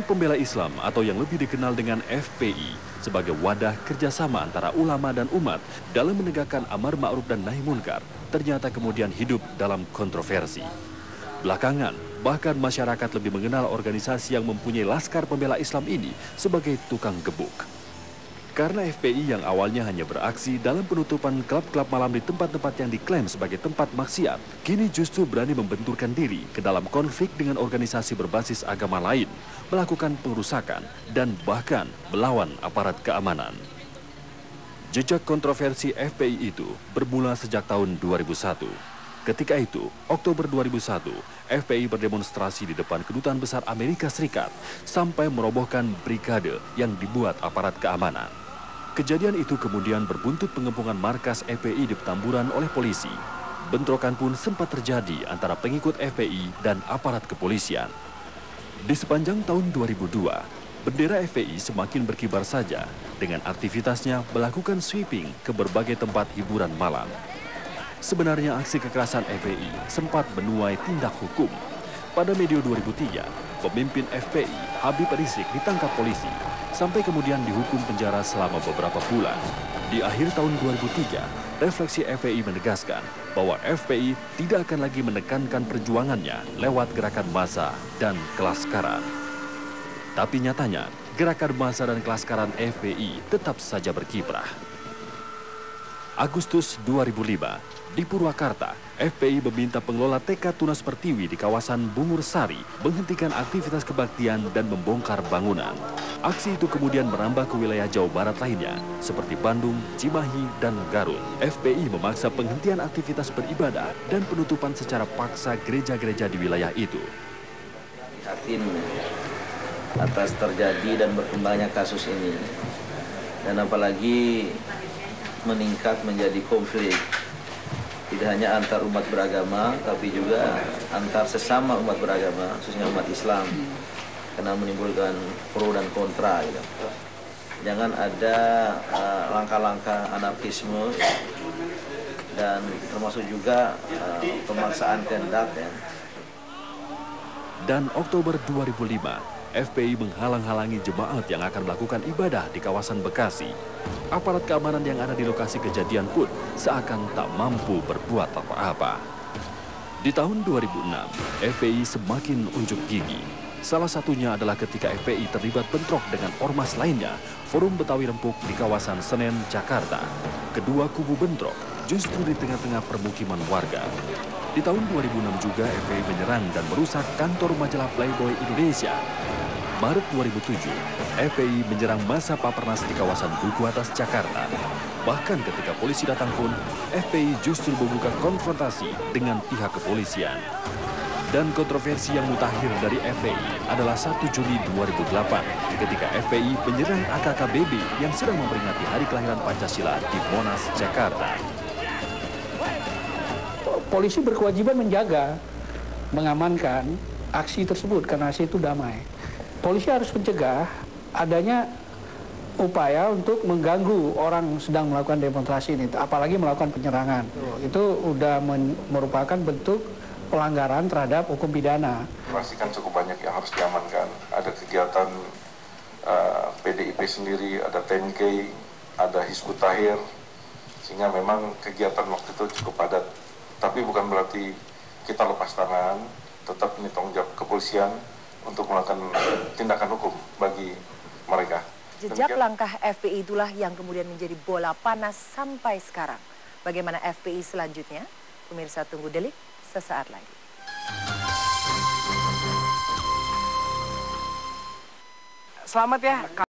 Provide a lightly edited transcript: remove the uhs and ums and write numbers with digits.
Pembela Islam atau yang lebih dikenal dengan FPI sebagai wadah kerjasama antara ulama dan umat dalam menegakkan amar ma'ruf dan nahi munkar ternyata kemudian hidup dalam kontroversi. Belakangan, bahkan masyarakat lebih mengenal organisasi yang mempunyai laskar pembela Islam ini sebagai tukang gebuk. Karena FPI yang awalnya hanya beraksi dalam penutupan klub-klub malam di tempat-tempat yang diklaim sebagai tempat maksiat, kini justru berani membenturkan diri ke dalam konflik dengan organisasi berbasis agama lain, melakukan pengerusakan, dan bahkan melawan aparat keamanan. Jejak kontroversi FPI itu bermula sejak tahun 2001. Ketika itu, Oktober 2001, FPI berdemonstrasi di depan Kedutaan Besar Amerika Serikat sampai merobohkan brigade yang dibuat aparat keamanan. Kejadian itu kemudian berbuntut pengepungan markas FPI di Petamburan oleh polisi. Bentrokan pun sempat terjadi antara pengikut FPI dan aparat kepolisian. Di sepanjang tahun 2002, bendera FPI semakin berkibar saja dengan aktivitasnya melakukan sweeping ke berbagai tempat hiburan malam. Sebenarnya aksi kekerasan FPI sempat menuai tindak hukum. Pada medio 2003, pemimpin FPI Habib Rizik ditangkap polisi sampai kemudian dihukum penjara selama beberapa bulan. Di akhir tahun 2003, refleksi FPI menegaskan bahwa FPI tidak akan lagi menekankan perjuangannya lewat gerakan massa dan kelaskaran. Tapi nyatanya, gerakan massa dan kelaskaran FPI tetap saja berkiprah. Agustus 2005, di Purwakarta, FPI meminta pengelola TK Tunas Pertiwi di kawasan Bungur Sari menghentikan aktivitas kebaktian dan membongkar bangunan. Aksi itu kemudian merambah ke wilayah Jawa Barat lainnya, seperti Bandung, Cimahi, dan Garut. FPI memaksa penghentian aktivitas beribadah dan penutupan secara paksa gereja-gereja di wilayah itu. Prihatin atas terjadi dan berkembangnya kasus ini, dan apalagi meningkat menjadi konflik. Tidak hanya antar umat beragama, tapi juga antar sesama umat beragama, khususnya umat Islam. Karena menimbulkan pro dan kontra. Gitu. Jangan ada langkah-langkah anarkisme dan termasuk juga pemaksaan kehendak. Ya. Dan Oktober 2005, FPI menghalang-halangi jemaat yang akan melakukan ibadah di kawasan Bekasi. Aparat keamanan yang ada di lokasi kejadian pun seakan tak mampu berbuat apa-apa. Di tahun 2006, FPI semakin unjuk gigi. Salah satunya adalah ketika FPI terlibat bentrok dengan ormas lainnya, Forum Betawi Rempuk di kawasan Senen, Jakarta. Kedua kubu bentrok justru di tengah-tengah permukiman warga. Di tahun 2006 juga FPI menyerang dan merusak kantor majalah Playboy Indonesia. Maret 2007, FPI menyerang massa Papernas di kawasan Duku Atas, Jakarta. Bahkan ketika polisi datang pun, FPI justru membuka konfrontasi dengan pihak kepolisian. Dan kontroversi yang mutakhir dari FPI adalah 1 Juni 2008 ketika FPI menyerang AKKBB yang sedang memperingati hari kelahiran Pancasila di Monas, Jakarta. Polisi berkewajiban menjaga, mengamankan aksi tersebut karena aksi itu damai. Polisi harus mencegah adanya upaya untuk mengganggu orang sedang melakukan demonstrasi ini, apalagi melakukan penyerangan. Itu sudah merupakan bentuk pelanggaran terhadap hukum pidana. Pastikan cukup banyak yang harus diamankan. Ada kegiatan PDIP sendiri, ada TNK, ada Hizbut Tahrir, sehingga memang kegiatan waktu itu cukup padat. Tapi bukan berarti kita lepas tangan, tetap ini tanggung jawab kepolisian untuk melakukan tindakan hukum bagi mereka. Jejak langkah FPI itulah yang kemudian menjadi bola panas sampai sekarang. Bagaimana FPI selanjutnya? Pemirsa tunggu Delik sesaat lagi. Selamat ya.